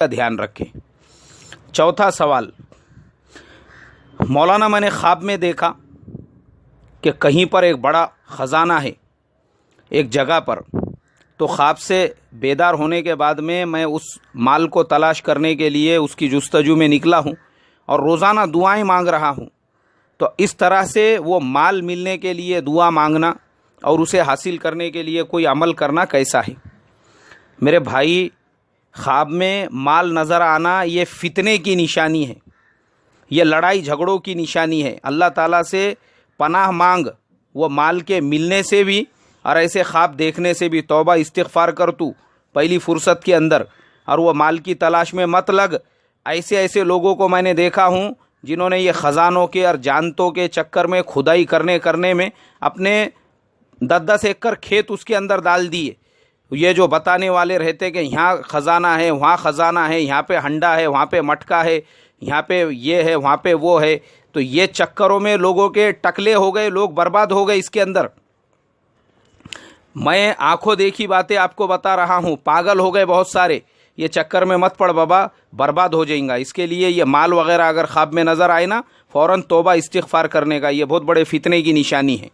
کا دھیان رکھیں۔ چوتھا سوال، مولانا میں نے خواب میں دیکھا کہ کہیں پر ایک بڑا خزانہ ہے ایک جگہ پر، تو خواب سے بیدار ہونے کے بعد میں اس مال کو تلاش کرنے کے لیے اس کی جستجو میں نکلا ہوں اور روزانہ دعائیں مانگ رہا ہوں۔ تو اس طرح سے وہ مال ملنے کے لیے دعا مانگنا اور اسے حاصل کرنے کے لیے کوئی عمل کرنا کیسا ہے؟ میرے بھائی، خواب میں مال نظر آنا یہ فتنے کی نشانی ہے، یہ لڑائی جھگڑوں کی نشانی ہے۔ اللہ تعالیٰ سے پناہ مانگ وہ مال کے ملنے سے بھی اور ایسے خواب دیکھنے سے بھی۔ توبہ استغفار کر تو پہلی فرصت کے اندر، اور وہ مال کی تلاش میں مت لگ۔ ایسے لوگوں کو میں نے دیکھا ہوں جنہوں نے یہ خزانوں کے اور جانتوں کے چکر میں کھدائی کرنے میں اپنے 10 ایکڑ کھیت اس کے اندر ڈال دیے۔ یہ جو بتانے والے رہتے کہ یہاں خزانہ ہے، وہاں خزانہ ہے، یہاں پہ ہنڈا ہے، وہاں پہ مٹکا ہے، یہاں پہ یہ ہے، وہاں پہ وہ ہے، تو یہ چکروں میں لوگوں کے ٹکلے ہو گئے، لوگ برباد ہو گئے اس کے اندر۔ میں آنکھوں دیکھی باتیں آپ کو بتا رہا ہوں، پاگل ہو گئے بہت سارے۔ یہ چکر میں مت پڑ بابا، برباد ہو جائیں گا۔ اس کے لیے یہ مال وغیرہ اگر خواب میں نظر آئے نا، فوراً توبہ استغفار کرنے کا، یہ بہت بڑے فتنے کی نشانی ہے۔